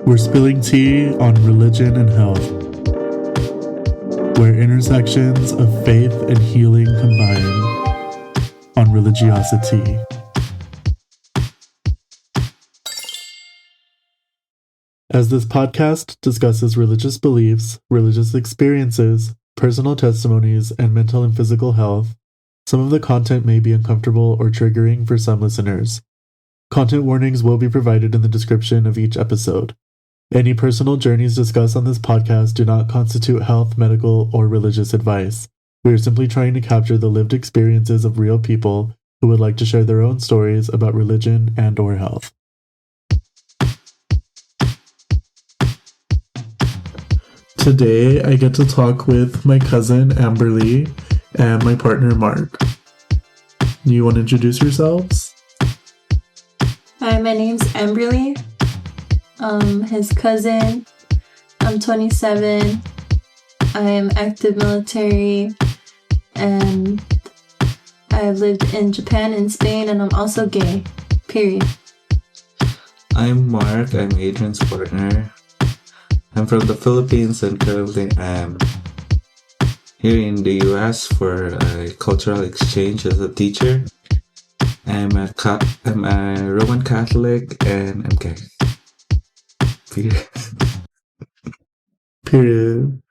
We're spilling tea on religion and health, where intersections of faith and healing combine on ReligiosiTea. As this podcast discusses religious beliefs, religious experiences, personal testimonies, and mental and physical health, some of the content may be uncomfortable or triggering for some listeners. Content warnings will be provided in the description of each episode. Any personal journeys discussed on this podcast do not constitute health, medical, or religious advice. We are simply trying to capture the lived experiences of real people who would like to share their own stories about religion and/or health. Today, I get to talk with my cousin Amberly and my partner Mark. You want to introduce yourselves? Hi, my name's Amberly. His cousin. I'm 27. I am active military, and I've lived in Japan and Spain, and I'm also gay. Period. I'm Mark. I'm Adrian's partner. I'm from the Philippines and currently I'm here in the US for a cultural exchange as a teacher. I'm a Roman Catholic and I'm gay. Period.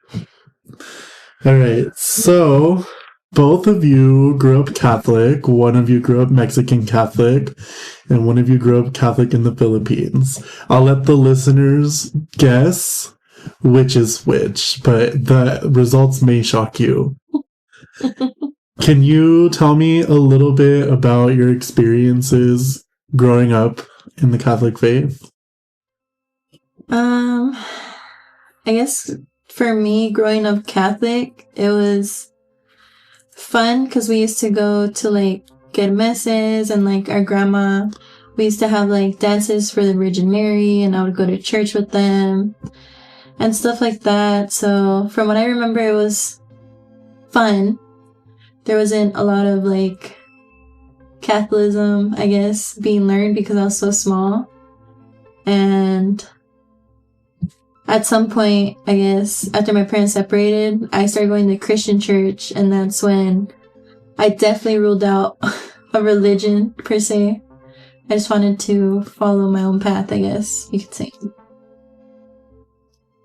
Alright, so both of you grew up Catholic. One of you grew up Mexican Catholic, and one of you grew up Catholic in the Philippines. I'll let the listeners guess which is which, but the results may shock you. Can you tell me a little bit about your experiences growing up in the Catholic faith? I guess for me, growing up Catholic, it was fun because we used to go to get messes, and our grandma, we used to have dances for the Virgin Mary, and I would go to church with them and stuff like that. So from what I remember, it was fun. There wasn't a lot of Catholicism, I guess, being learned because I was so small. And at some point, I guess, after my parents separated, I started going to Christian church, and that's when I definitely ruled out a religion, per se. I just wanted to follow my own path, I guess you could say.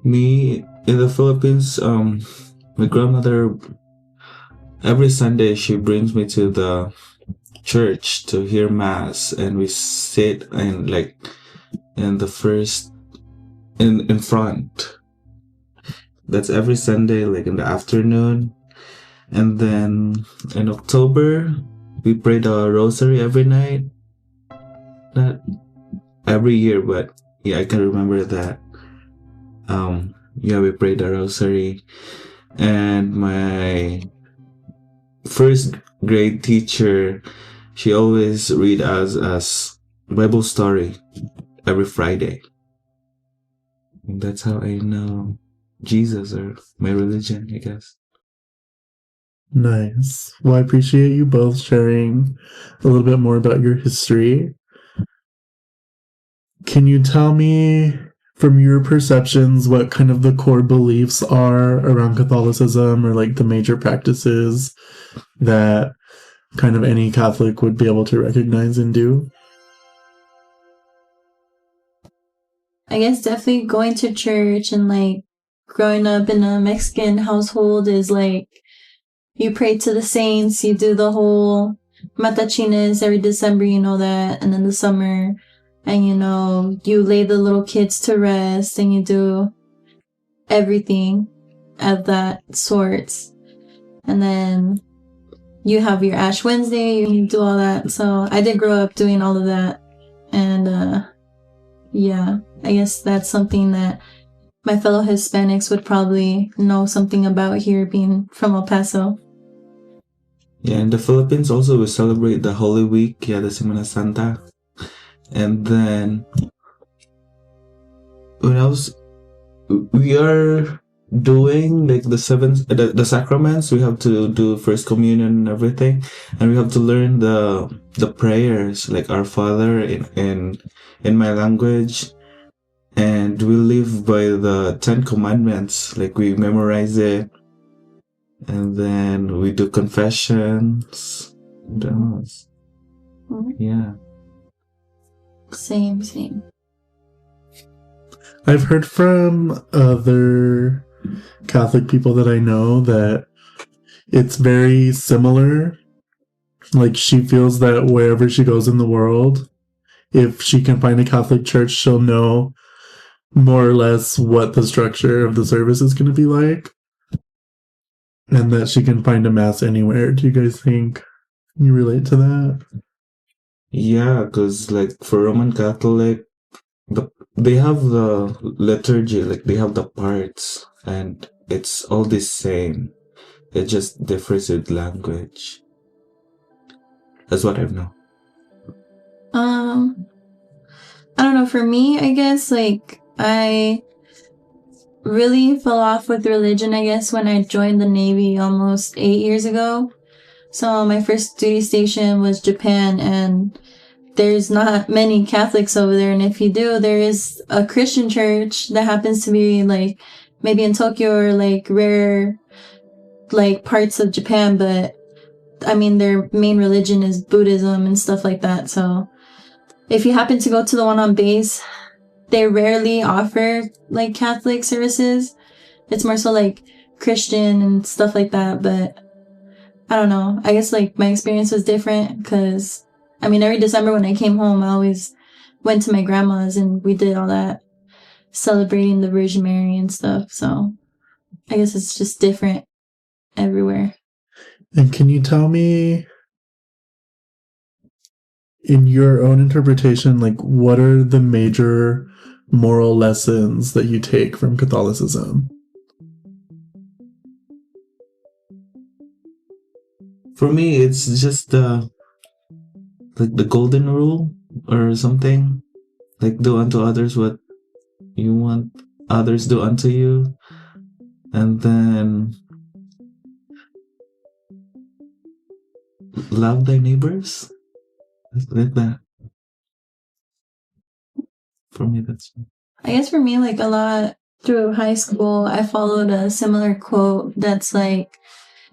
Me, in the Philippines, my grandmother, every Sunday she brings me to the church to hear mass, and we sit in in front. That's every Sunday, in the afternoon. And then in October, we pray the rosary every night. Not every year, but yeah, I can remember that. We pray the rosary. And my first grade teacher, she always read us as Bible story every Friday. And that's how I know Jesus, or my religion, I guess. Nice. Well, I appreciate you both sharing a little bit more about your history. Can you tell me, from your perceptions, what kind of the core beliefs are around Catholicism, or the major practices that kind of any Catholic would be able to recognize and do? I guess definitely going to church and growing up in a Mexican household is you pray to the saints, you do the whole matachines every December, that, and in the summer, and you lay the little kids to rest, and you do everything of that sorts. And then you have your Ash Wednesday, you do all that. So I did grow up doing all of that, and yeah, I guess that's something that my fellow Hispanics would probably know something about here, being from El Paso. Yeah, in the Philippines also we celebrate the Holy Week, the Semana Santa. And then we are doing the sacraments. We have to do First Communion and everything, and we have to learn the prayers, Our Father in my language, And we live by the 10 Commandments. Like, we memorize it. And then we do confessions. Yeah. Same. I've heard from other Catholic people that I know that it's very similar. Like, she feels that wherever she goes in the world, if she can find a Catholic church, she'll know more or less what the structure of the service is going to be like. And that she can find a mass anywhere. Do you guys think you relate to that? Yeah, because like for Roman Catholic, they have the liturgy, like they have the parts, and it's all the same. It just differs with language. That's what I know. I don't know. For me, I guess like I really fell off with religion, I guess, when I joined the Navy almost 8 years ago. So my first duty station was Japan, and there's not many Catholics over there. And if you do, there is a Christian church that happens to be like maybe in Tokyo or like rare like parts of Japan, but I mean their main religion is Buddhism and stuff like that. So if you happen to go to the one on base, they rarely offer like Catholic services. It's more so like Christian and stuff like that. But I don't know. I guess like my experience was different because I mean every December when I came home, I always went to my grandma's and we did all that celebrating the Virgin Mary and stuff. So I guess it's just different everywhere. And can you tell me, in your own interpretation, like what are the major moral lessons that you take from Catholicism? For me, it's just like the golden rule or something. Like, do unto others what you want others do unto you. And then love thy neighbors. Like that. For me, that's... I guess for me, like a lot through high school, I followed a similar quote that's like,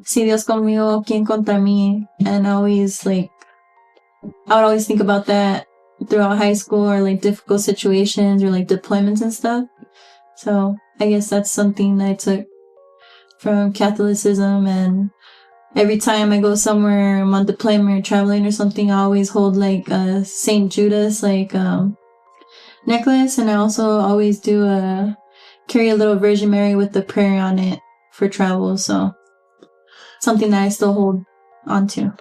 Si Dios conmigo, ¿quién contra mí? And I would always think about that throughout high school or like difficult situations or like deployments and stuff. So I guess that's something that I took from Catholicism, and every time I go somewhere, I'm on deployment or traveling or something, I always hold like a St. Judas like necklace, and I also always do carry a little Virgin Mary with the prayer on it for travel. So something that I still hold onto.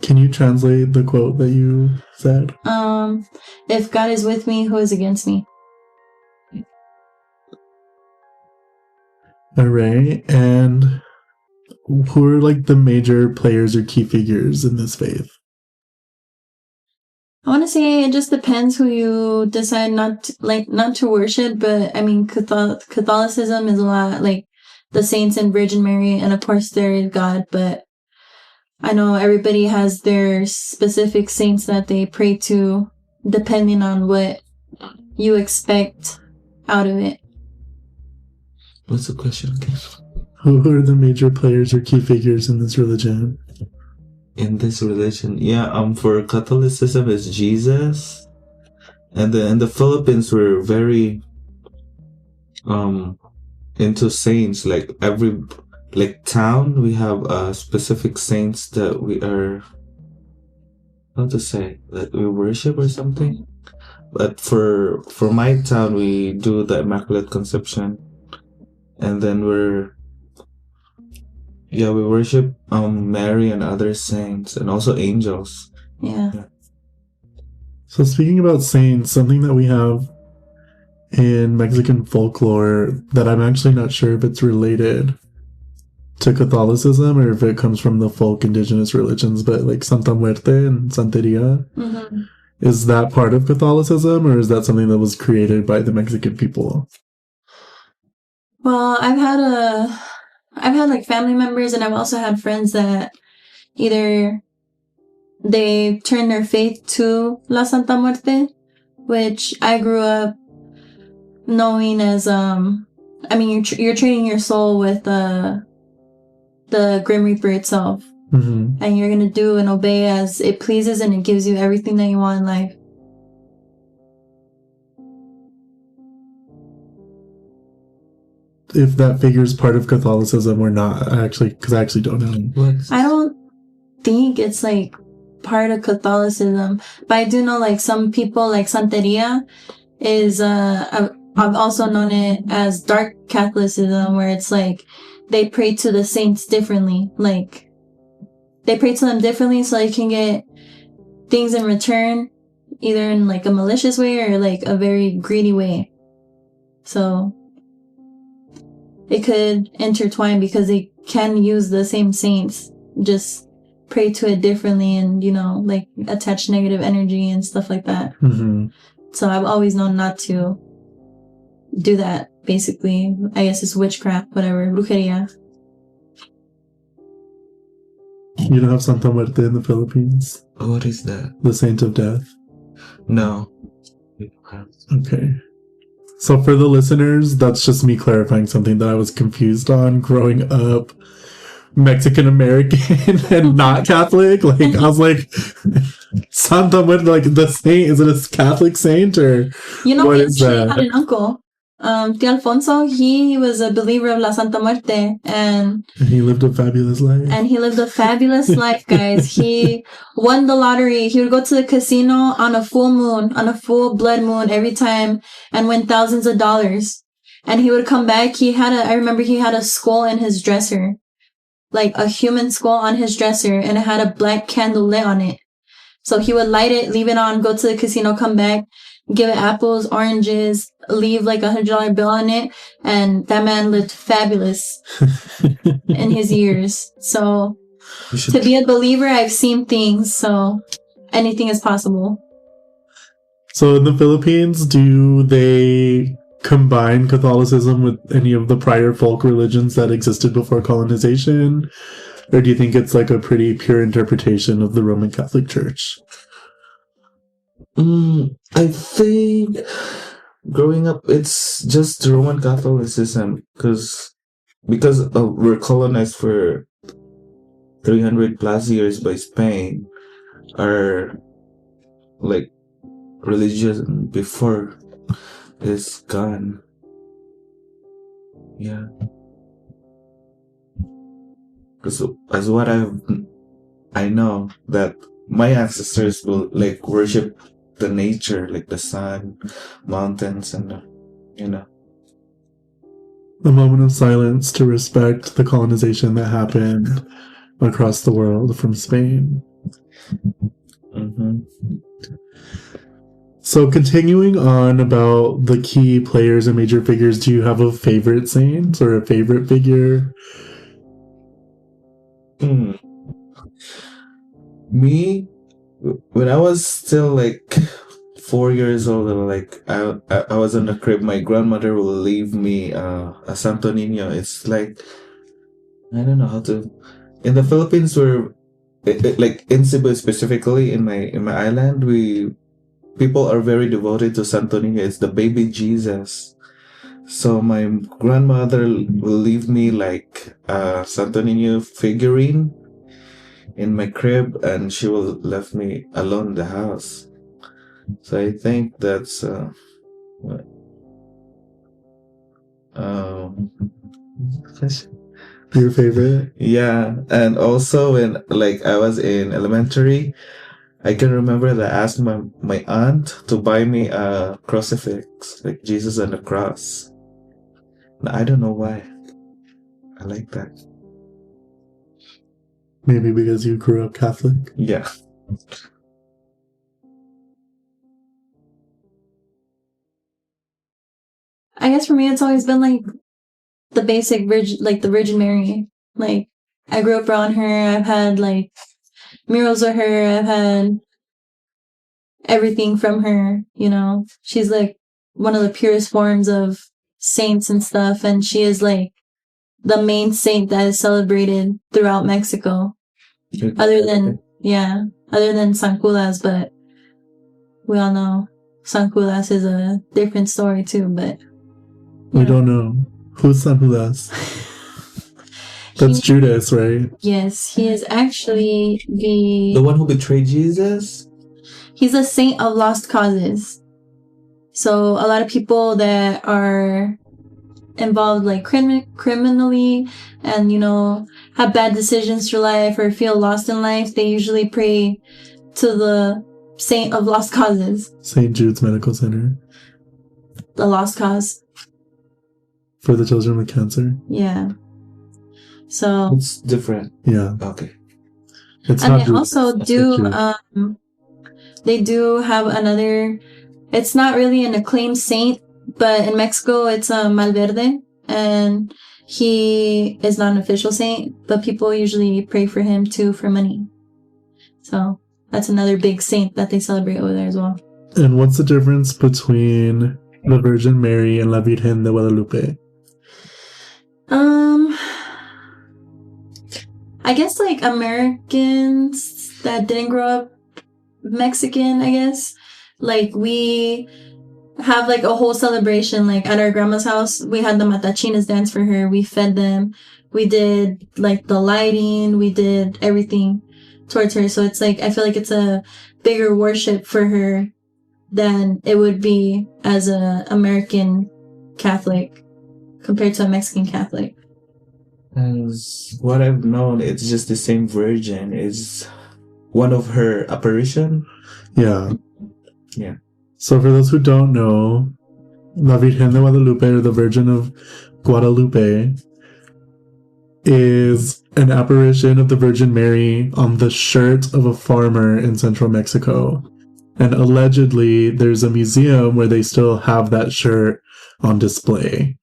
Can you translate the quote that you said? If God is with me, who is against me? All right. And who are like the major players or key figures in this faith? I want to say it just depends who you decide not to worship, but I mean Catholicism is a lot like the saints and Virgin Mary, and of course there is God, but I know everybody has their specific saints that they pray to depending on what you expect out of it. What's the question again? Who are the major players or key figures in this religion? In this religion, for Catholicism is Jesus, and then in the Philippines we're very into saints. Like every town we have specific saints that we are, how to say, that we worship or something. But for my town we do the Immaculate Conception, and then we worship Mary and other saints and also angels. Yeah. So speaking about saints, something that we have in Mexican folklore that I'm actually not sure if it's related to Catholicism or if it comes from the folk indigenous religions, but like Santa Muerte and Santeria. Mm-hmm. Is that part of Catholicism, or is that something that was created by the Mexican people? Well, I've had like family members, and I've also had friends that either they turn their faith to La Santa Muerte, which I grew up knowing as you're training your soul with the Grim Reaper itself, and you're gonna do and obey as it pleases, and it gives you everything that you want in life. If that figure's part of Catholicism or not, because I actually don't know. I don't think it's like part of Catholicism, but I do know like some people like Santeria is I've also known it as dark Catholicism, where it's like they pray to the saints differently. Like they pray to them differently so they can get things in return, either in like a malicious way or like a very greedy way. So it could intertwine because they can use the same saints, just pray to it differently and, like attach negative energy and stuff like that. So I've always known not to do that, basically. I guess it's witchcraft, whatever, brujeria. You don't have Santa Muerte in the Philippines? What is that? The Saint of Death? No. Okay. So for the listeners, that's just me clarifying something that I was confused on growing up Mexican American and not Catholic. Like I was like, Santa Muerte, like the saint, is it a Catholic saint or what is that? Had an uncle. Tío Alfonso, he was a believer of La Santa Muerte, and he lived a fabulous life. And he lived a fabulous life, guys. He won the lottery. He would go to the casino on a full moon, on a full blood moon every time, and win thousands of dollars. And he would come back. I remember he had a skull in his dresser, like a human skull on his dresser, and it had a black candle lit on it. So he would light it, leave it on, go to the casino, come back, give it apples, oranges, leave like $100 bill on it, and that man lived fabulous in his years. So to be a believer, I've seen things, so anything is possible. So in the Philippines, do they combine Catholicism with any of the prior folk religions that existed before colonization? Or do you think it's like a pretty pure interpretation of the Roman Catholic Church? I think growing up, it's just Roman Catholicism because we're colonized for 300 plus years by Spain. Our like religion before is gone. Yeah. Because as what I know that my ancestors will like worship the nature, like the sun, mountains, and A moment of silence to respect the colonization that happened across the world from Spain. So continuing on about the key players and major figures, do you have a favorite saint or a favorite figure? Me, when I was still like 4 years old, like I was in the crib, my grandmother will leave me a Santo Niño. It's like, I don't know how to. In the Philippines, like in Cebu specifically, in my island, people are very devoted to Santo Niño. It's the baby Jesus. So my grandmother will leave me like a Santo Niño figurine in my crib, and she will leave me alone in the house. So I think that's your favorite? Yeah. And also when like I was in elementary, I can remember that I asked my aunt to buy me a crucifix, like Jesus on the cross. I don't know why. I like that. Maybe because you grew up Catholic? Yeah. I guess for me, it's always been like the basic the Virgin Mary. Like I grew up around her. I've had like murals of her. I've had everything from her. She's like one of the purest forms of saints and stuff, and she is like the main saint that is celebrated throughout Mexico. Other than San Judas, but we all know San Judas is a different story too, but We don't know. Who's San Judas? That's Judas, right? Yes, he is actually The one who betrayed Jesus? He's a saint of lost causes. So a lot of people that are involved like criminally and, you know, have bad decisions through life or feel lost in life, they usually pray to the saint of lost causes. St. Jude's Medical Center. The lost cause. For the children with cancer? Yeah. So It's different. Yeah. Okay. It's and not they Judas. also do they do have another, it's not really an acclaimed saint, but in Mexico it's Malverde, and he is not an official saint, but people usually pray for him too for money. So that's another big saint that they celebrate over there as well. And what's the difference between the Virgin Mary and La Virgen de Guadalupe? I guess like Americans that didn't grow up Mexican, I guess, like we have like a whole celebration. Like at our grandma's house, we had the matachinas dance for her. We fed them. We did like the lighting. We did everything towards her. So it's like, I feel like it's a bigger worship for her than it would be as a American Catholic compared to a Mexican Catholic. As what I've known, it's just the same virgin. It's one of her apparition. Yeah. Yeah. So for those who don't know, La Virgen de Guadalupe, or the Virgin of Guadalupe, is an apparition of the Virgin Mary on the shirt of a farmer in central Mexico. And allegedly, there's a museum where they still have that shirt on display.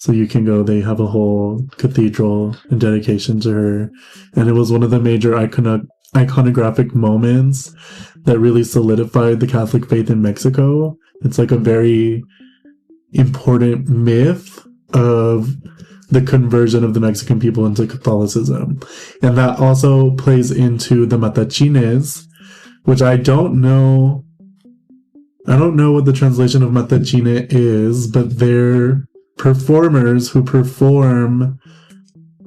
So you can go, they have a whole cathedral in dedication to her. And it was one of the major iconographic moments that really solidified the Catholic faith in Mexico. It's like a very important myth of the conversion of the Mexican people into Catholicism. And that also plays into the matachines, which I don't know what the translation of matachine is, but they're performers who perform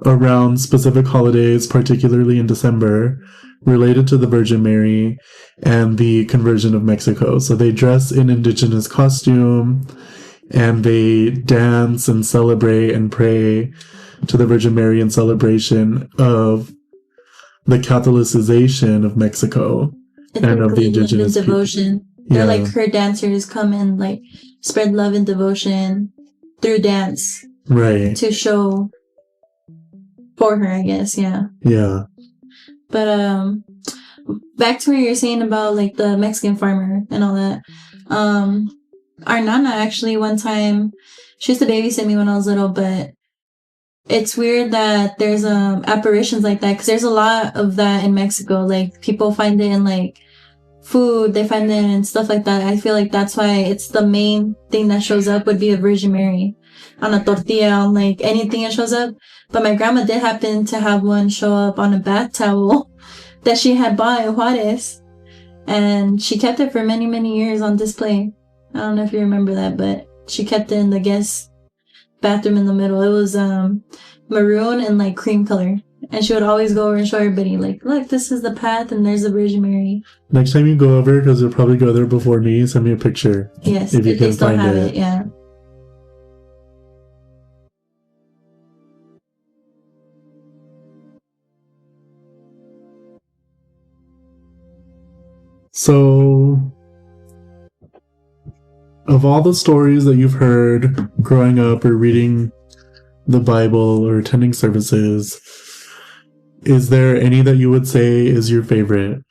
around specific holidays, particularly in December, related to the Virgin Mary and the conversion of Mexico. So they dress in indigenous costume and they dance and celebrate and pray to the Virgin Mary in celebration of the Catholicization of Mexico and of the indigenous devotion. They're like her dancers come and like spread love and devotion through dance, right? To show for her, I guess. Yeah. Yeah. But back to what you're saying about like the Mexican farmer and all that. Our nana actually one time, she used to babysit me when I was little, but it's weird that there's apparitions like that because there's a lot of that in Mexico. Like people find it in like food, they find it and stuff like that. I feel like that's why it's the main thing that shows up would be a Virgin Mary on a tortilla, on like anything that shows up. But my grandma did happen to have one show up on a bath towel that she had bought in Juarez, and she kept it for many, many years on display. I don't know if you remember that, but she kept it in the guest bathroom in the middle. It was maroon and like cream color. And she would always go over and show everybody, like, look, this is the path and there's the Virgin Mary. Next time you go over, because you'll probably go there before me, send me a picture. Yes, if you can still find have it. Yeah. So, of all the stories that you've heard growing up or reading the Bible or attending services, is there any that you would say is your favorite?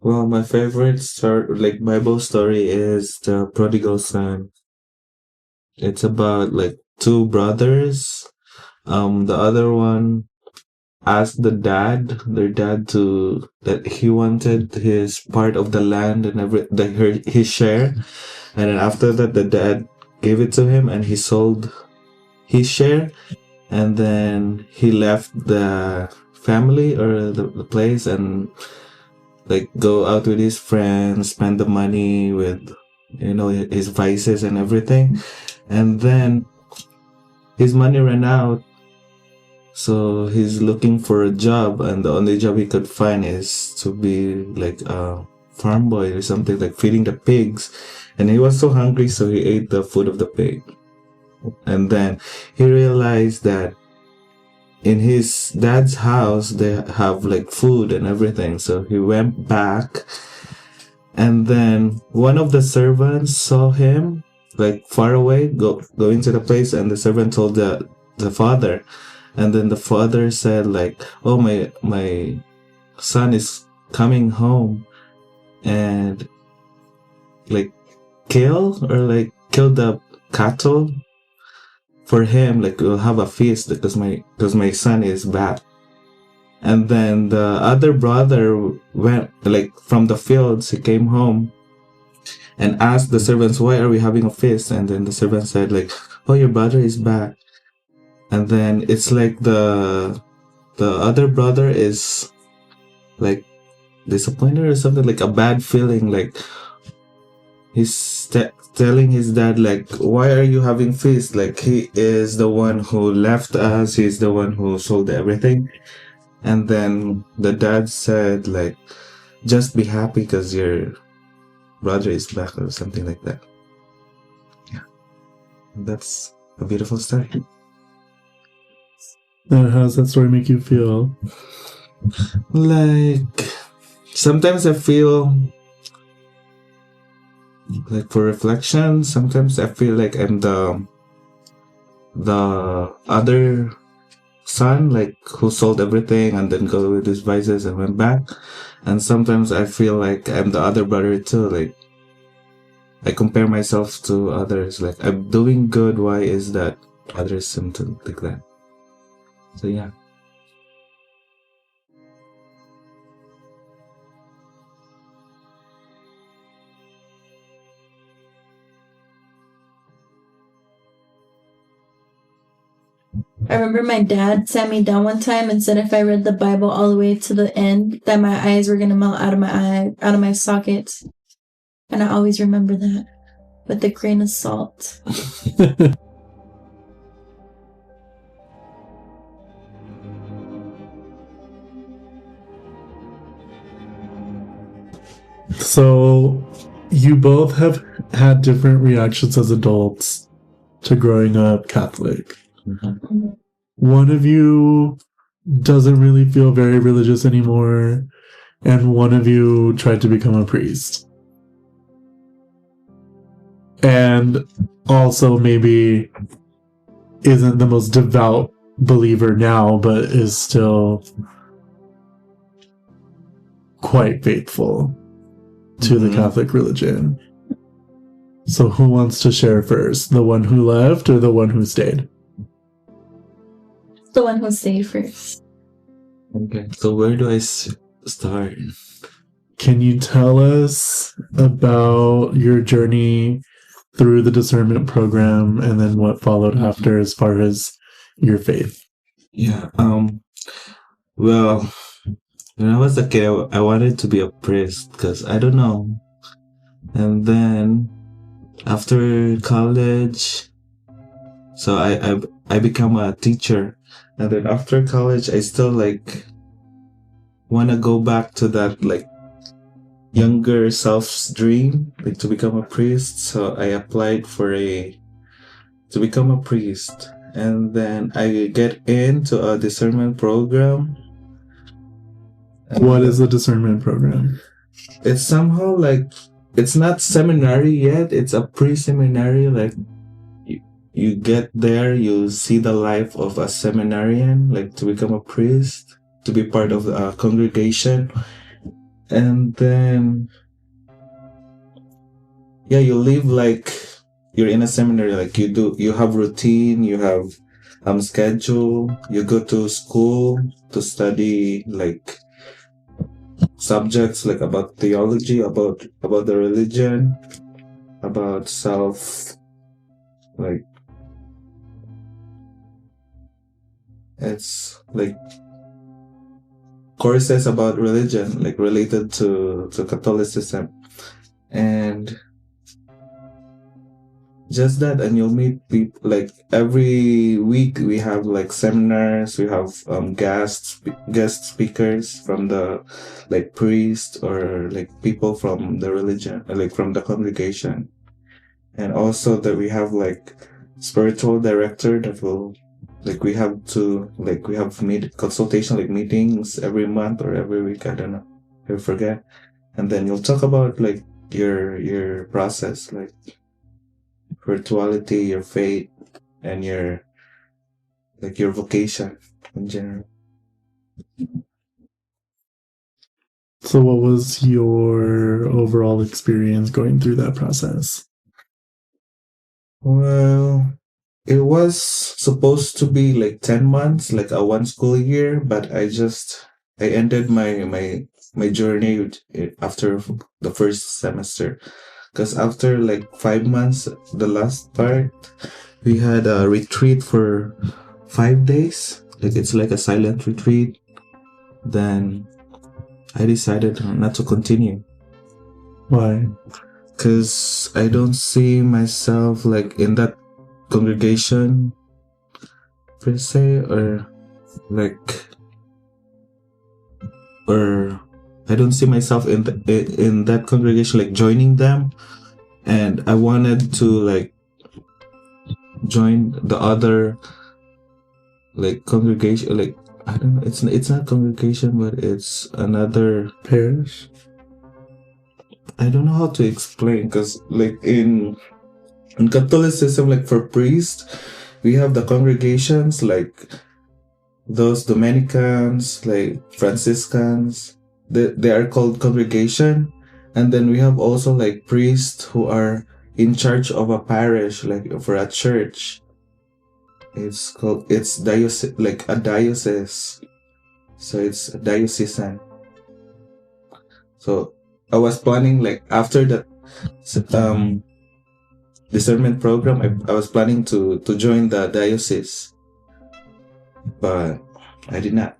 Well, my favorite Bible story is the prodigal son. It's about like two brothers. The other one asked their dad that he wanted his part of the land and his share, and then after that the dad gave it to him and he sold his share, and then he left the family or the place and like go out with his friends, spend the money with his vices and everything. and then his money ran out, so he's looking for a job, and the only job he could find is to be like a farm boy or something, like feeding the pigs. And he was so hungry, so he ate the food of the pig. And then he realized that in his dad's house they have like food and everything, so he went back, and then one of the servants saw him like far away going to the place, and the servant told the father, and then the father said like, oh, my son is coming home, and like kill the cattle for him, like we'll have a feast because my son is back. And then the other brother went like from the fields, he came home and asked the servants, why are we having a feast? And then the servant said like, oh, your brother is back. And then it's like the other brother is like disappointed or something, like a bad feeling, like he's telling his dad like, why are you having feast? Like he is the one who left us, he's the one who sold everything. And then the dad said like, just be happy because your brother is back or something like that. Yeah, that's a beautiful story. And how does that story make you feel? Like sometimes I feel like, for reflection, sometimes I feel like I'm the other son, like who sold everything and then go with his vices and went back. And sometimes I feel like I'm the other brother too, like I compare myself to others, like I'm doing good, why is that others seem to like that? So yeah. I remember my dad sat me down one time and said if I read the Bible all the way to the end, that my eyes were gonna melt out of my sockets. And I always remember that with a grain of salt. So, you both have had different reactions as adults to growing up Catholic. Mm-hmm. One of you doesn't really feel very religious anymore, and one of you tried to become a priest. And also maybe isn't the most devout believer now, but is still quite faithful to the Catholic religion. So who wants to share first? The one who left or the one who stayed? The one who stayed first. Okay, so where do I start? Can you tell us about your journey through the discernment program and then what followed after as far as your faith? Yeah, well, when I was a kid, I wanted to be a priest because I don't know. And then after college, so I become a teacher. And then after college, I still like want to go back to that like younger self's dream, like to become a priest. So I applied to become a priest. And then I get into a discernment program. What is a discernment program? It's somehow like, it's not seminary yet, it's a pre-seminary, like you get there, you see the life of a seminarian, like to become a priest, to be part of a congregation. And then yeah, you live like you're in a seminary, like you have routine, you have schedule, you go to school to study like subjects like about theology, about the religion, about self, like it's like courses about religion, like related to Catholicism. And just that, and you'll meet people. Like every week we have like seminars, we have guest speakers from the like priest or like people from the religion, like from the congregation. And also that we have like spiritual director that will like we have consultation like meetings every month or every week, I don't know, I forget. And then you'll talk about like your process, like spirituality, your faith, and your vocation in general. So what was your overall experience going through that process? Well, it was supposed to be like 10 months, like a one school year, but I ended my journey after the first semester. Because after like 5 months, the last part, we had a retreat for 5 days. Like it's like a silent retreat. Then I decided not to continue. Why? Because I don't see myself like in that congregation per se, or I don't see myself in that congregation, like joining them. And I wanted to like join the other like congregation, like I don't know, it's not congregation, but it's another Parish? I don't know how to explain, because like in Catholicism, like for priests, we have the congregations like those Dominicans, like Franciscans, they are called congregation. And then we have also like priests who are in charge of a parish, like for a church. It's diocese, like a diocese. So it's diocesan. So I was planning, like after that discernment program, I was planning to join the diocese, but I did not.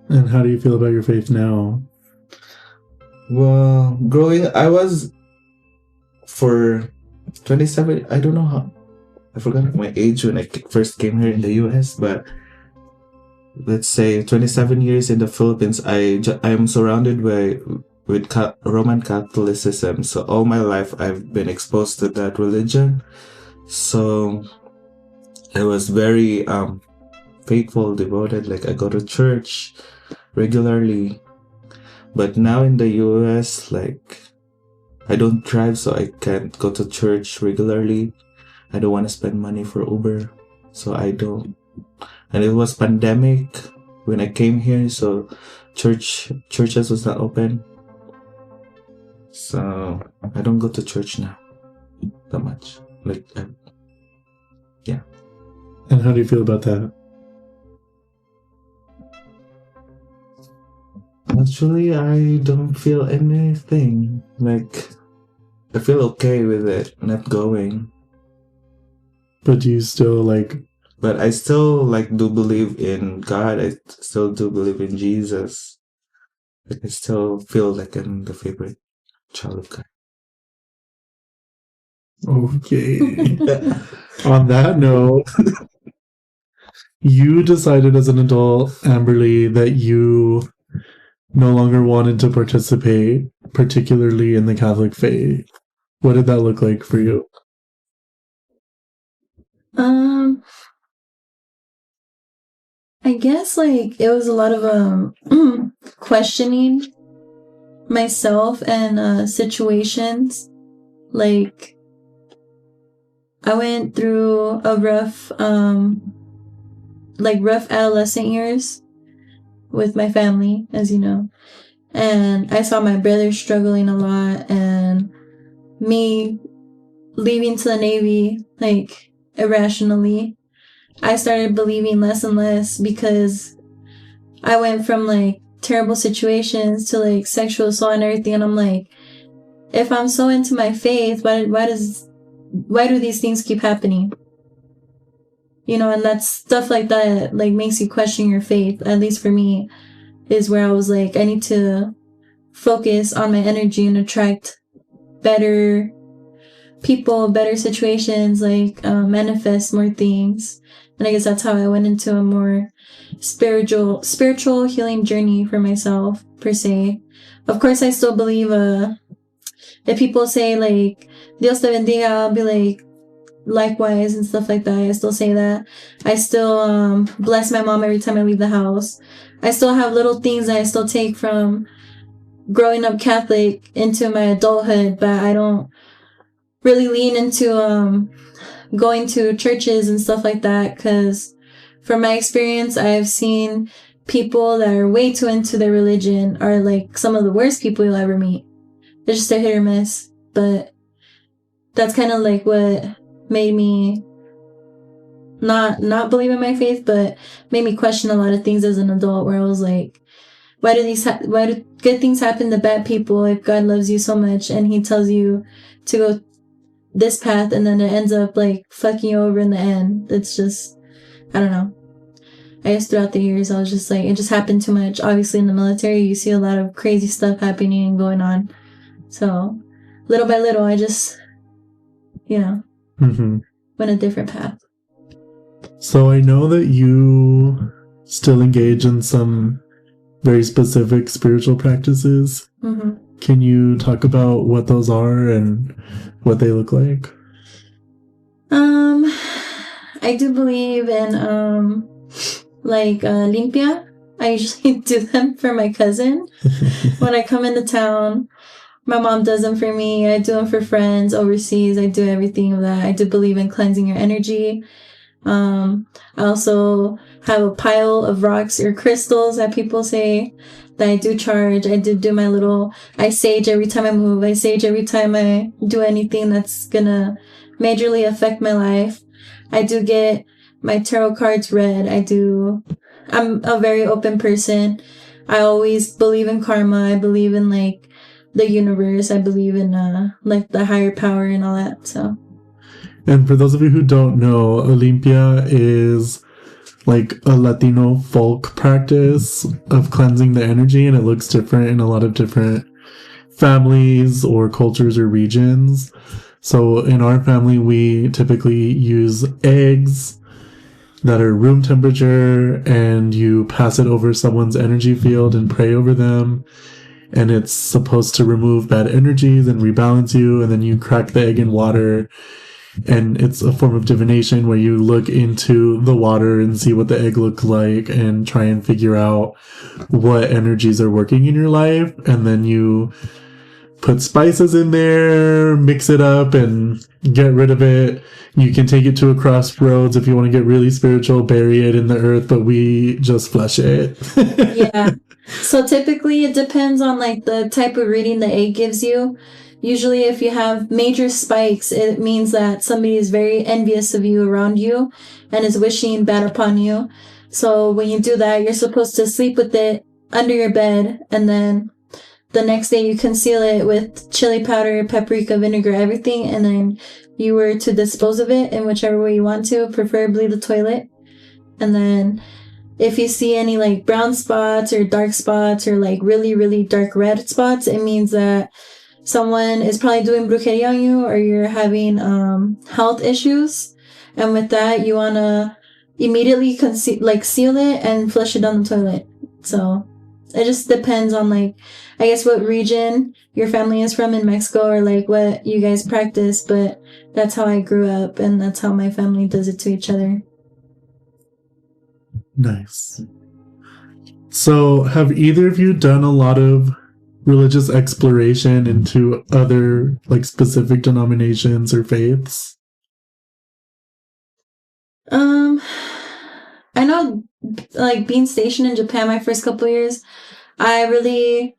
And how do you feel about your faith now? Well, I was for 27. I don't know how. I forgot my age when I first came here in the US, but let's say 27 years in the Philippines. I'm surrounded with Roman Catholicism, so all my life I've been exposed to that religion. So I was very faithful, devoted. Like I go to church regularly. But now in the US, like I don't drive, so I can't go to church regularly. I don't want to spend money for Uber, so I don't. And it was pandemic when I came here, so churches was not open. So I don't go to church now that much. Like, yeah. And how do you feel about that? Actually, I don't feel anything. Like, I feel okay with it not going. But do you still like... But I still like do believe in God. I still do believe in Jesus. Like, I still feel like I'm the favorite child of God. Okay. On that note, you decided as an adult, Amberly, that you no longer wanted to participate, particularly in the Catholic faith. What did that look like for you? I guess like it was a lot of questioning myself and situations. Like I went through a rough adolescent years with my family, as you know. And I saw my brother struggling a lot, and me leaving to the Navy, like, irrationally. I started believing less and less because I went from, like, terrible situations to, like, sexual assault and everything, and I'm like, if I'm so into my faith, why do these things keep happening? You know, and that's stuff like that, like, makes you question your faith, at least for me, is where I was like, I need to focus on my energy and attract better people, better situations, like manifest more things. And I guess that's how I went into a more spiritual healing journey for myself, per se. Of course, I still believe if people say like Dios te bendiga, I'll be like likewise and stuff like that. I still say that. I still bless my mom every time I leave the house. I still have little things that I still take from growing up Catholic into my adulthood, but I don't really lean into going to churches and stuff like that, because from my experience, I've seen people that are way too into their religion are like some of the worst people you'll ever meet. They're just a hit or miss, but that's kind of like what made me not believe in my faith, but made me question a lot of things as an adult, where I was like, why do good things happen to bad people if God loves you so much and he tells you to go this path, and then it ends up like fucking you over in the end? It's just, I don't know. I guess throughout the years, I was just like, it just happened too much. Obviously in the military, you see a lot of crazy stuff happening and going on. So little by little, I just, went a different path. So I know that you still engage in some very specific spiritual practices. Mm-hmm. Can you talk about what those are and what they look like? I do believe in limpia. I usually do them for my cousin when I come into town. My mom does them for me. I do them for friends overseas. I do everything of that. I do believe in cleansing your energy. I also have a pile of rocks or crystals that people say that I do charge. I do my I sage every time I move. I sage every time I do anything that's gonna majorly affect my life. I do get my tarot cards read. I'm a very open person. I always believe in karma. I believe in like the universe. I believe in like the higher power and all that. So. And for those of you who don't know, Olympia is like a Latino folk practice of cleansing the energy, and it looks different in a lot of different families or cultures or regions. So in our family, we typically use eggs that are room temperature, and you pass it over someone's energy field and pray over them. And it's supposed to remove bad energies and rebalance you. And then you crack the egg in water. And it's a form of divination where you look into the water and see what the egg looks like and try and figure out what energies are working in your life. And then you put spices in there, mix it up, and get rid of it. You can take it to a crossroads if you want to get really spiritual, bury it in the earth, but we just flush it. Yeah. So typically it depends on like the type of reading the egg gives you. Usually if you have major spikes, it means that somebody is very envious of you around you and is wishing bad upon you. So when you do that, you're supposed to sleep with it under your bed, and then the next day you conceal it with chili powder, paprika, vinegar, everything, and then you were to dispose of it in whichever way you want to, preferably the toilet. And then if you see any like brown spots or dark spots or like really, really dark red spots, it means that someone is probably doing brujeria on you, or you're having health issues. And with that, you want to immediately seal it and flush it down the toilet. So it just depends on like, I guess, what region your family is from in Mexico, or like what you guys practice. But that's how I grew up, and that's how my family does it to each other. Nice. So have either of you done a lot of religious exploration into other like specific denominations or faiths? I know, like being stationed in Japan my first couple of years, I really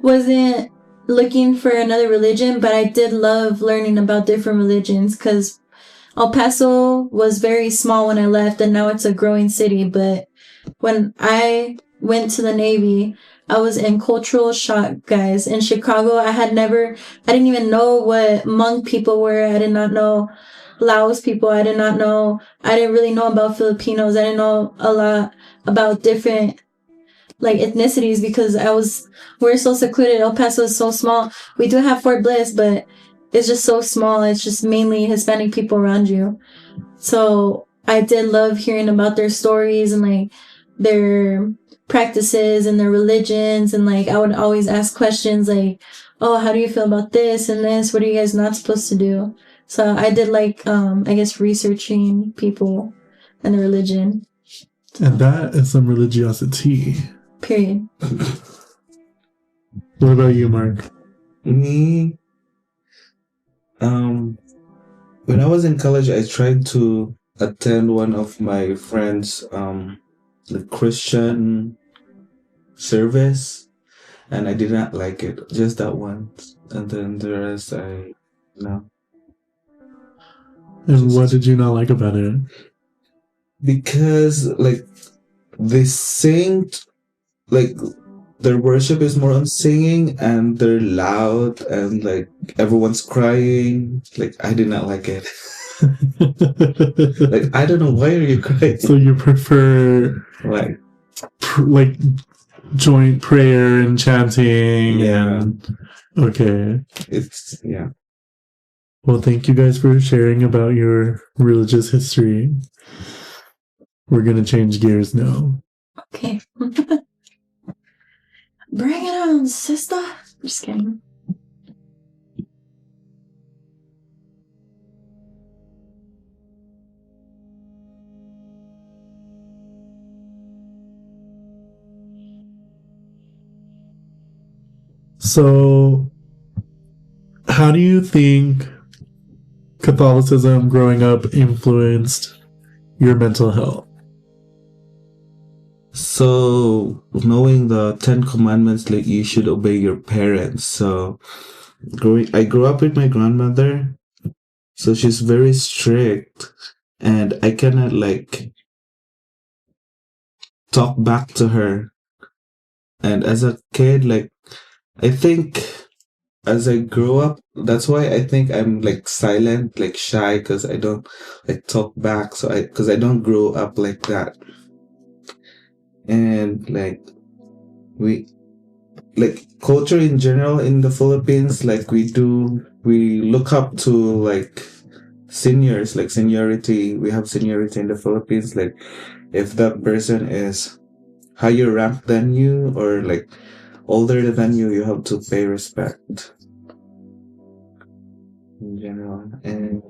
wasn't looking for another religion, but I did love learning about different religions, because El Paso was very small when I left, and now it's a growing city. But when I went to the Navy, I was in cultural shock, guys. In Chicago, I didn't even know what Hmong people were. I did not know Laos people. I didn't really know about Filipinos. I didn't know a lot about different like ethnicities, because we're so secluded. El Paso is so small. We do have Fort Bliss, but is just so small. It's just mainly Hispanic people around you. So I did love hearing about their stories and like their practices and their religions. And like I would always ask questions like, oh, how do you feel about this and this? What are you guys not supposed to do? So I did like, I guess, researching people and their religion. And that is some religiosity. Period. What about you, Mark? Me, when I was in college, I tried to attend one of my friends' the Christian service, and I did not like it. Just that once, and then the rest, no. And what did you not like about it? Because like they sing, like their worship is more on singing, and they're loud, and like everyone's crying. Like I did not like it. Like I don't know, why are you crying? So you prefer Like like joint prayer and chanting? Yeah. And okay. it's yeah. Well, thank you guys for sharing about your religious history. We're gonna change gears now. Okay. Bring it on, sister. Just kidding. So, how do you think Catholicism growing up influenced your mental health? So knowing the 10 Commandments, like you should obey your parents. So I grew up with my grandmother, so she's very strict, and I cannot like talk back to her. And as a kid, like I think as I grow up, that's why I think I'm like silent, like shy, because I don't like talk back. So because I don't grow up like that. And like we like culture in general in the Philippines, like we look up to like seniors, like seniority. We have seniority in the Philippines. Like if that person is higher ranked than you or like older than you have to pay respect in general. And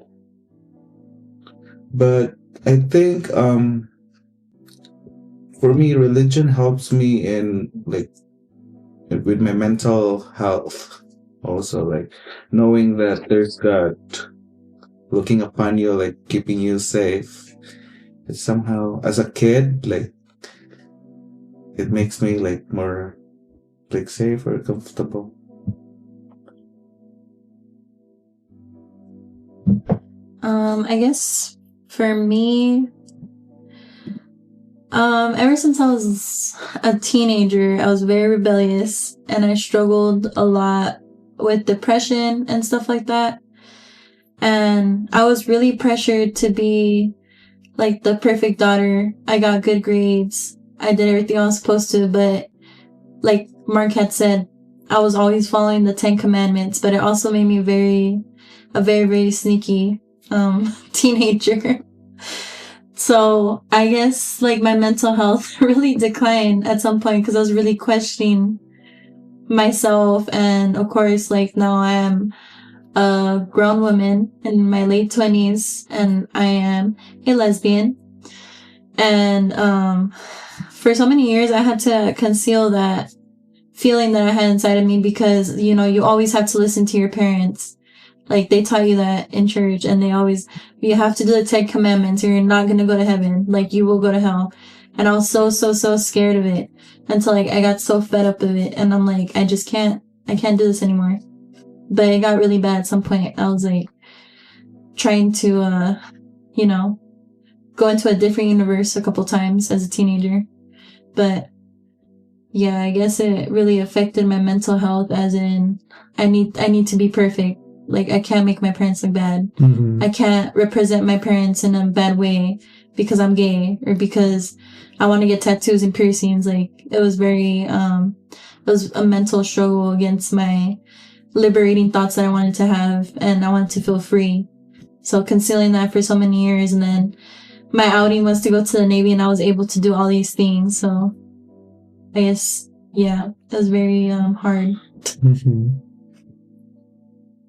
but I think for me, religion helps me in like with my mental health. Also, like knowing that there's God looking upon you, like keeping you safe. It's somehow, as a kid, like it makes me like more like safe or comfortable. I guess for me, ever since I was a teenager, I was very rebellious and I struggled a lot with depression and stuff like that. And I was really pressured to be like the perfect daughter. I got good grades. I did everything I was supposed to, but like Mark had said, I was always following the 10 Commandments, but it also made me a very, very sneaky teenager. So I guess like my mental health really declined at some point because I was really questioning myself. And of course, like now I am a grown woman in my late 20s and I am a lesbian. And for so many years I had to conceal that feeling that I had inside of me because, you know, you always have to listen to your parents. Like, they taught you that in church, and you have to do the 10 Commandments, or you're not gonna go to heaven. Like, you will go to hell. And I was so scared of it until, like, I got so fed up of it, and I'm like, I can't do this anymore. But it got really bad at some point. I was, like, trying to, you know, go into a different universe a couple times as a teenager. But, yeah, I guess it really affected my mental health, as in, I need to be perfect. Like, I can't make my parents look bad. Mm-hmm. I can't represent my parents in a bad way because I'm gay or because I want to get tattoos and piercings. Like, it was very, it was a mental struggle against my liberating thoughts that I wanted to have, and I wanted to feel free. So concealing that for so many years, and then my outing was to go to the Navy, and I was able to do all these things. So I guess, yeah, it was very hard. Mm-hmm.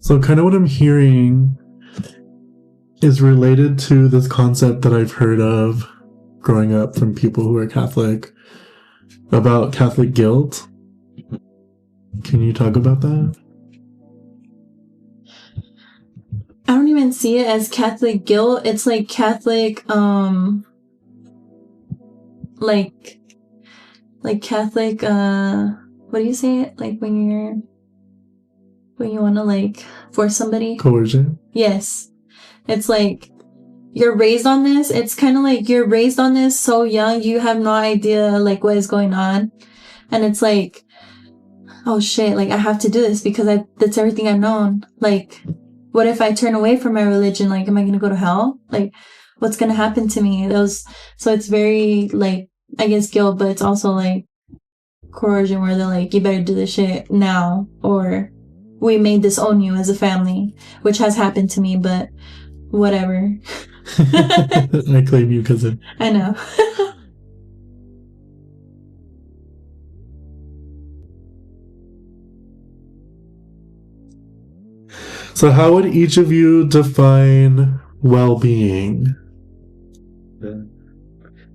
So kind of what I'm hearing is related to this concept that I've heard of growing up from people who are Catholic about Catholic guilt. Can you talk about that? I don't even see it as Catholic guilt. It's like Catholic, like Catholic, what do you say it? Like when you want to like force somebody? Coercion? Yes. It's like you're raised on this. It's kind of like you're raised on this so young, you have no idea like what is going on. And it's like, oh shit, like I have to do this because that's everything I've known. Like, what if I turn away from my religion? Like, am I going to go to hell? Like, what's going to happen to me? So it's very like, I guess guilt, but it's also like coercion where they're like, you better do this shit now, or we may disown you as a family, which has happened to me, but whatever. I claim you, cousin. I know. So how would each of you define well-being?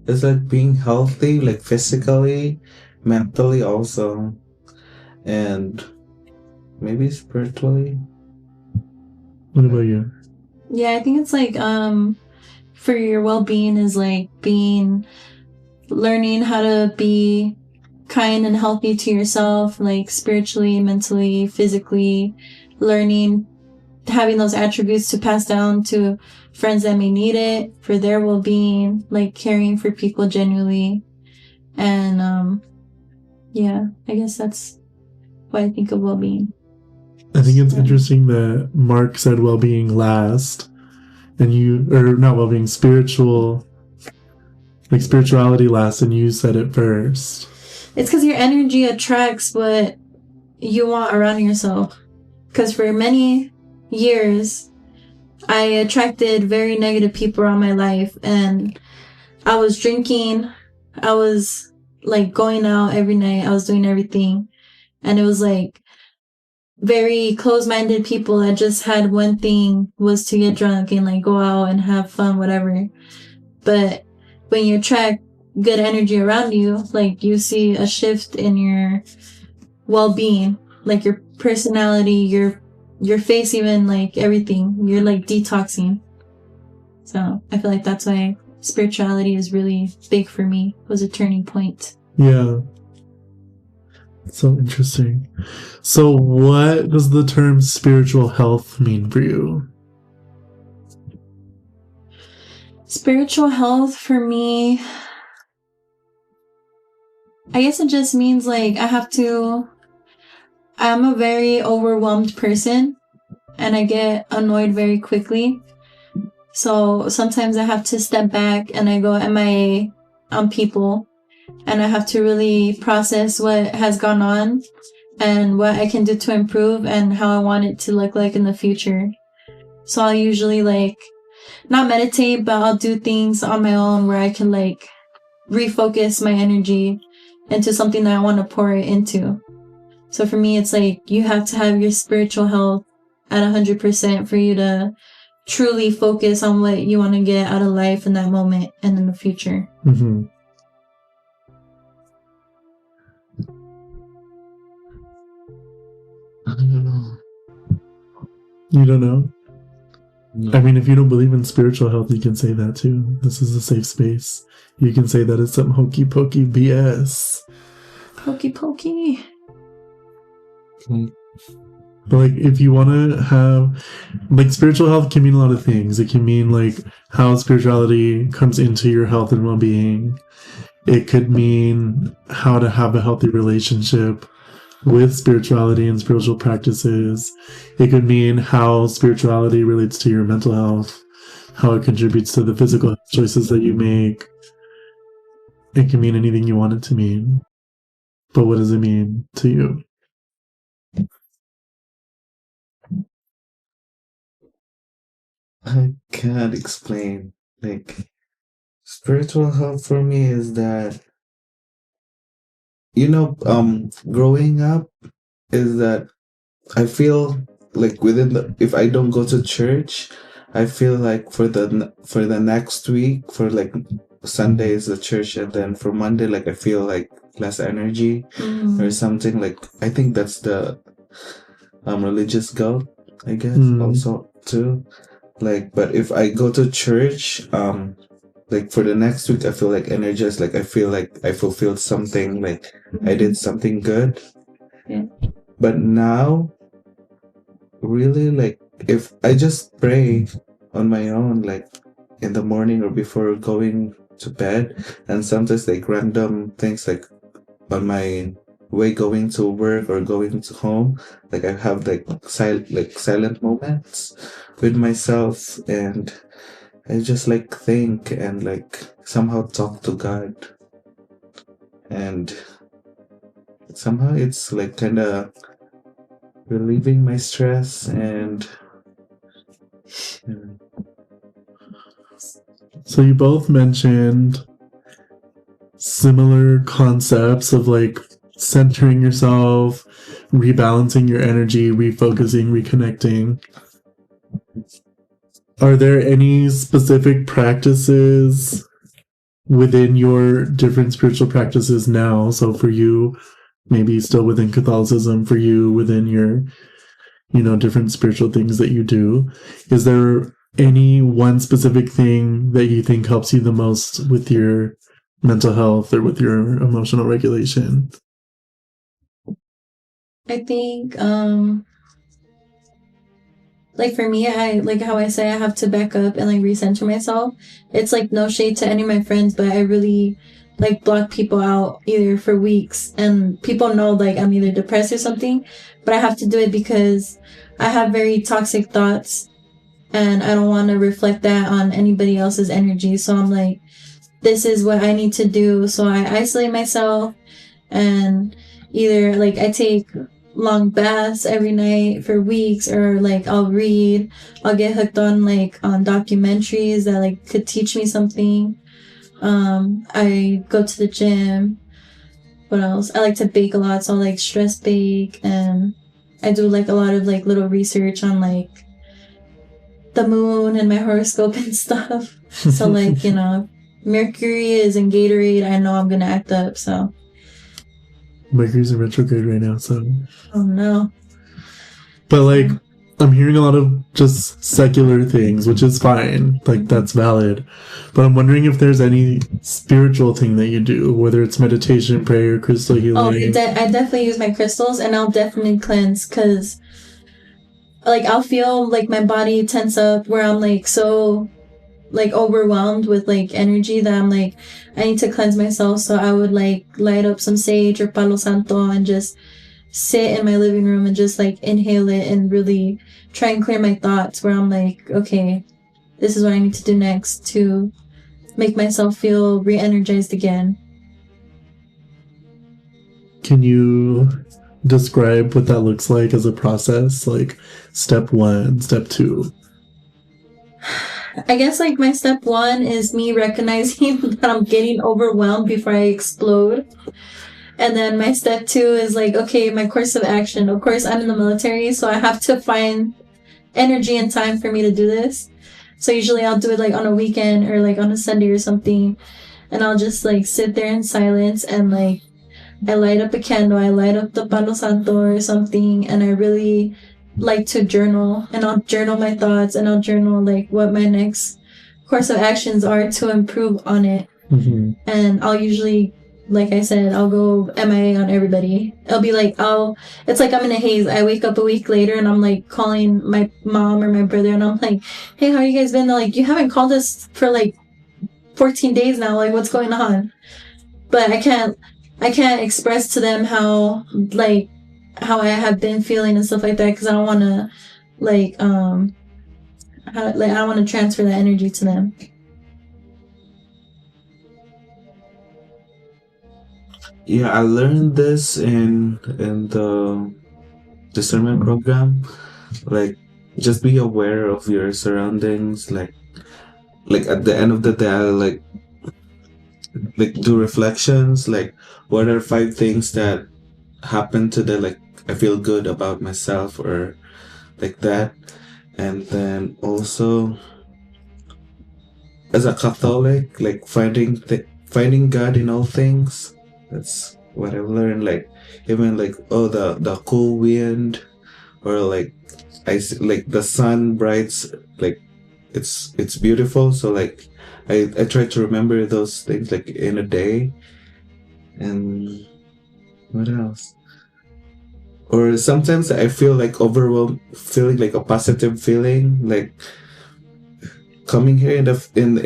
It's like being healthy, like physically, mentally also, and maybe spiritually. What about you? Yeah, I think it's like for your well-being is like learning how to be kind and healthy to yourself, like spiritually, mentally, physically, learning, having those attributes to pass down to friends that may need it for their well-being, like caring for people genuinely. And yeah, I guess that's what I think of well-being. I think it's interesting that Mark said well-being last, and not well-being, spirituality last, and you said it first. It's because your energy attracts what you want around yourself. Because for many years, I attracted very negative people around my life, and I was drinking, I was like going out every night, I was doing everything, and it was like very close-minded people that just had one thing, was to get drunk and like go out and have fun, whatever. But when you attract good energy around you, like you see a shift in your well-being, like your personality, your face, even like everything, you're like detoxing. So I feel like that's why spirituality is really big for me. It was a turning point. Yeah. So interesting. So what does the term spiritual health mean for you? Spiritual health for me, I guess it just means like I'm a very overwhelmed person, and I get annoyed very quickly. So sometimes I have to step back and I go MIA on people, and I have to really process what has gone on and what I can do to improve and how I want it to look like in the future. So I'll usually like not meditate, but I'll do things on my own where I can like refocus my energy into something that I want to pour it into. So for me, it's like you have to have your spiritual health at 100% for you to truly focus on what you want to get out of life in that moment and in the future. Mm-hmm. I don't know. You don't know? No. I mean, if you don't believe in spiritual health, you can say that too. This is a safe space. You can say that it's some hokey pokey BS. Pokey pokey. But like, if you want to have, like, spiritual health can mean a lot of things. It can mean like how spirituality comes into your health and well-being. It could mean how to have a healthy relationship with spirituality and spiritual practices. It could mean how spirituality relates to your mental health, how it contributes to the physical choices that you make. It can mean anything you want it to mean. But what does it mean to you? I can't explain. Like, spiritual health for me is that, growing up is that I feel like if I don't go to church, I feel like for the next week, for like Sunday is the church, and then for Monday, like I feel like less energy or something. Like I think that's the religious guilt, I guess, also too. Like, but if I go to church, like for the next week, I feel like energized. Like I feel like I fulfilled something. Like I did something good. Yeah. But now, really, like if I just pray on my own, like in the morning or before going to bed, and sometimes like random things, like on my way going to work or going to home, like I have like silent moments with myself, and I just like think and like somehow talk to God, and somehow it's like kind of relieving my stress. And So you both mentioned similar concepts of like centering yourself, rebalancing your energy, refocusing, reconnecting. Are there any specific practices within your different spiritual practices now? So for you, maybe still within Catholicism, for you within your, different spiritual things that you do, is there any one specific thing that you think helps you the most with your mental health or with your emotional regulation? I think, like for me, I like how I say I have to back up and like recenter myself. It's like no shade to any of my friends, but I really like block people out either for weeks, and people know like I'm either depressed or something, but I have to do it because I have very toxic thoughts and I don't want to reflect that on anybody else's energy. So I'm like, this is what I need to do. So I isolate myself, and either like I take long baths every night for weeks, or like I'll get hooked on like on documentaries that like could teach me something. I go to the gym. What else? I like to bake a lot, so I'll like stress bake, and I do like a lot of like little research on like the moon and my horoscope and stuff. So like, Mercury is in Gatorade, I know I'm gonna act up, so. Mercury's in retrograde right now, so. Oh no. But like, I'm hearing a lot of just secular things, which is fine. Like, that's valid. But I'm wondering if there's any spiritual thing that you do, whether it's meditation, prayer, crystal healing. Oh, I definitely use my crystals, and I'll definitely cleanse, because like I'll feel like my body tense up where I'm like so like overwhelmed with like energy that I'm like, I need to cleanse myself. So I would like light up some sage or palo santo and just sit in my living room and just like inhale it and really try and clear my thoughts, where I'm like, okay, this is what I need to do next to make myself feel re-energized again. Can you describe what that looks like as a process? Like step 1, step 2? I guess like my step 1 is me recognizing that I'm getting overwhelmed before I explode. And then my step 2 is like, okay, my course of action. Of course, I'm in the military, so I have to find energy and time for me to do this. So usually I'll do it like on a weekend or like on a Sunday or something. And I'll just like sit there in silence, and like I light up a candle, I light up the Palo Santo or something, and I really like to journal, and I'll journal my thoughts, and I'll journal like what my next course of actions are to improve on it. Mm-hmm. And I'll usually, like I said, I'll go MIA on everybody. It'll be like, it's like I'm in a haze. I wake up a week later and I'm like calling my mom or my brother, and I'm like, hey, how you guys been? They're like, you haven't called us for like 14 days now. Like, what's going on? But I can't express to them how I have been feeling and stuff like that, because I don't want to I don't want to transfer that energy to them. Yeah, I learned this in the discernment program. Like just be aware of your surroundings. Like at the end of the day, I like do reflections. Like, what are 5 things that happened today? Like, I feel good about myself, or like that. And then also, as a Catholic, like finding God in all things. That's what I've learned. Like, even like, oh, the cool wind, or like like the sun brights, like it's beautiful. So like I try to remember those things like in a day. And what else? Or sometimes I feel like overwhelmed, feeling like a positive feeling, like coming here in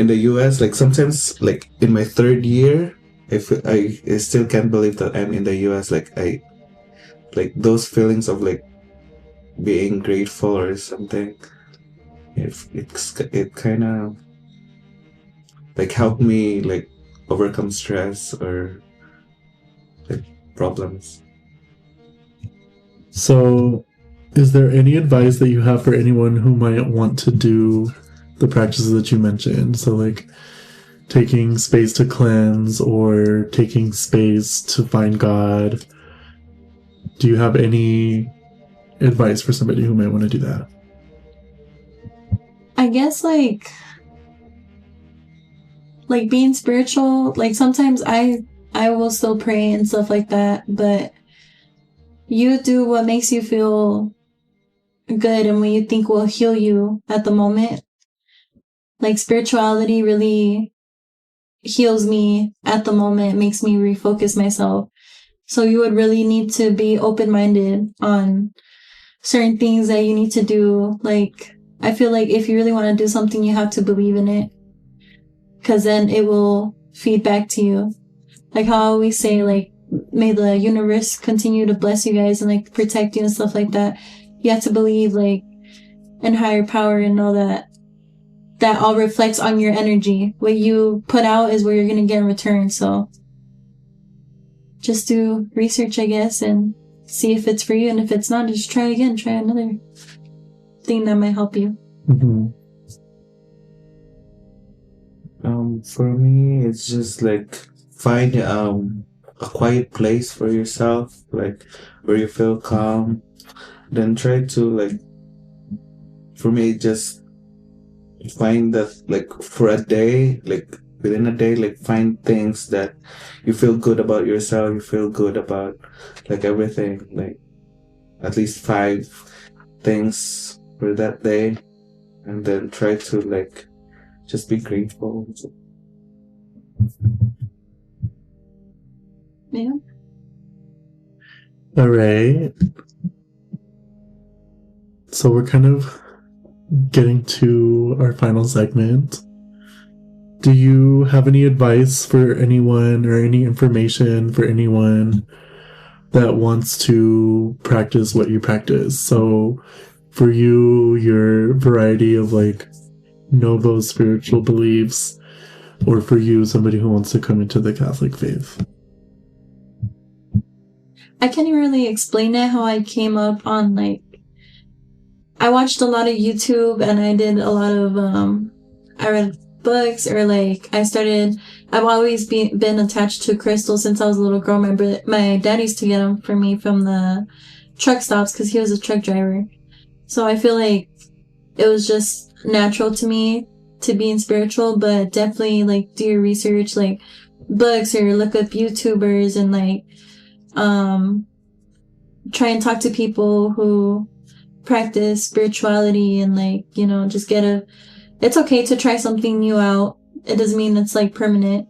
the US. Like sometimes, like in my 3rd year, I still can't believe that I'm in the US. Like I like those feelings of like being grateful or something. It kind of like helped me like overcome stress or like problems. So, is there any advice that you have for anyone who might want to do the practices that you mentioned? So, like taking space to cleanse or taking space to find God. Do you have any advice for somebody who might want to do that? I guess like being spiritual, like sometimes I will still pray and stuff like that, but you do what makes you feel good and what you think will heal you at the moment. Like spirituality really heals me at the moment, makes me refocus myself. So you would really need to be open-minded on certain things that you need to do. Like, I feel like if you really want to do something, you have to believe in it, because then it will feed back to you. Like how I always say, like, may the universe continue to bless you guys and like protect you and stuff like that. You have to believe like in higher power and know that all reflects on your energy. What you put out is what you're going to get in return. So just do research, I guess, and see if it's for you. And if it's not, just try again. Try another thing that might help you. Mm-hmm. For me, it's just like find a quiet place for yourself, like where you feel calm. Then try to like, for me, just find that like for a day, like within a day, like find things that you feel good about yourself. You feel good about like everything, like at least 5 things for that day, and then try to like just be grateful. Yeah. All right. So we're kind of getting to our final segment. Do you have any advice for anyone or any information for anyone that wants to practice what you practice? So for you, your variety of like novo spiritual beliefs, or for you, somebody who wants to come into the Catholic faith? I can't even really explain it how I came up on like, I watched a lot of YouTube and I did a lot of I read books, or like I've always been attached to crystals since I was a little girl. My dad used to get them for me from the truck stops because he was a truck driver. So I feel like it was just natural to me to being spiritual, but definitely like do your research, like books, or look up YouTubers and like try and talk to people who practice spirituality, and like, you know, just it's okay to try something new out. It doesn't mean it's like permanent.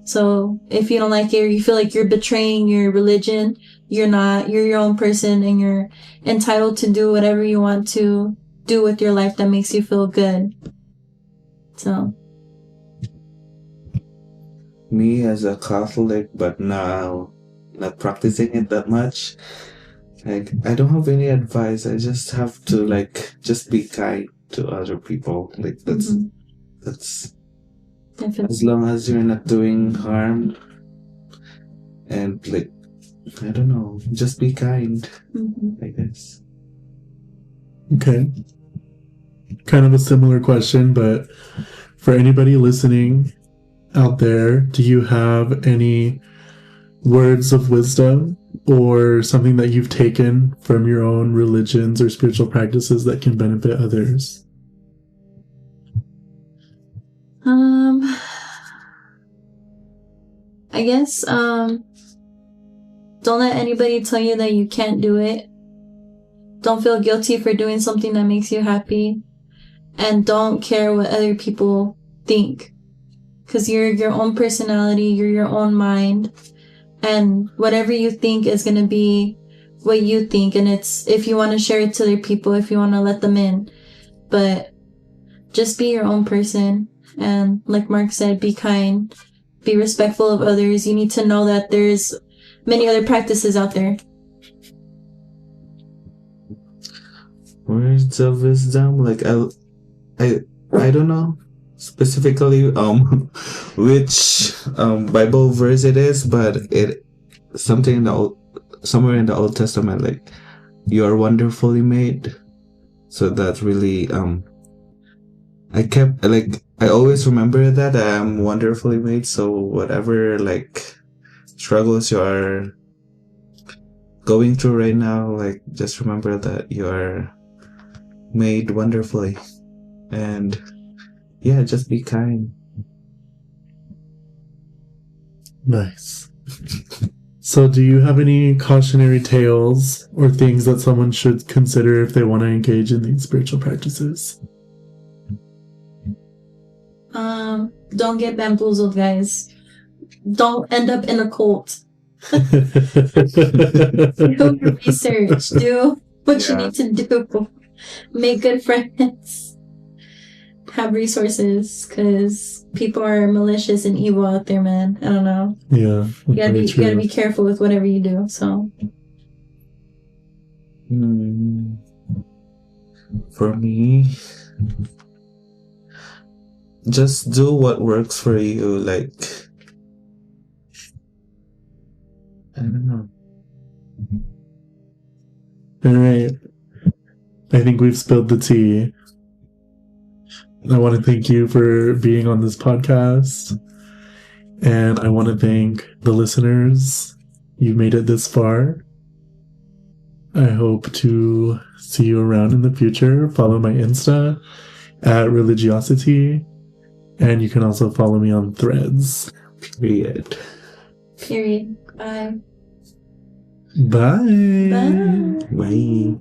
So if you don't like it, or you feel like you're betraying your religion, you're not. You're your own person and you're entitled to do whatever you want to do with your life that makes you feel good. So Me as a Catholic, but now not practicing it that much, like I don't have any advice. I just have to like just be kind to other people. Like that's definitely. as long as you're not doing harm, and like I don't know, just be kind. I guess. Okay. kind of a similar question, but for anybody listening out there, do you have any words of wisdom or something that you've taken from your own religions or spiritual practices that can benefit others? I guess, don't let anybody tell you that you can't do it. Don't feel guilty for doing something that makes you happy. And don't care what other people think. Because you're your own personality, you're your own mind. And whatever you think is going to be what you think. And it's if you want to share it to other people, if you want to let them in. But just be your own person. And like Mark said, be kind. Be respectful of others. You need to know that there's many other practices out there. Words of wisdom, like I don't know specifically which Bible verse it is, but it something in the somewhere in the Old Testament, like you are wonderfully made. So that's really I always remember that I'm wonderfully made. So whatever like struggles you are going through right now, like just remember that you are made wonderfully. And yeah, just be kind. Nice. So do you have any cautionary tales or things that someone should consider if they want to engage in these spiritual practices? Don't get bamboozled, guys. Don't end up in a cult. Do your research. Do what you need to do. Make good friends. Have resources, because people are malicious and evil out there, man. I don't know. Yeah. You gotta be careful with whatever you do. So. For me, just do what works for you. Like, I don't know. All right. I think we've spilled the tea. I want to thank you for being on this podcast. And I want to thank the listeners. You've made it this far. I hope to see you around in the future. Follow my Insta at ReligiosiTea. And you can also follow me on Threads. Period. Period. Bye. Bye. Bye. Bye.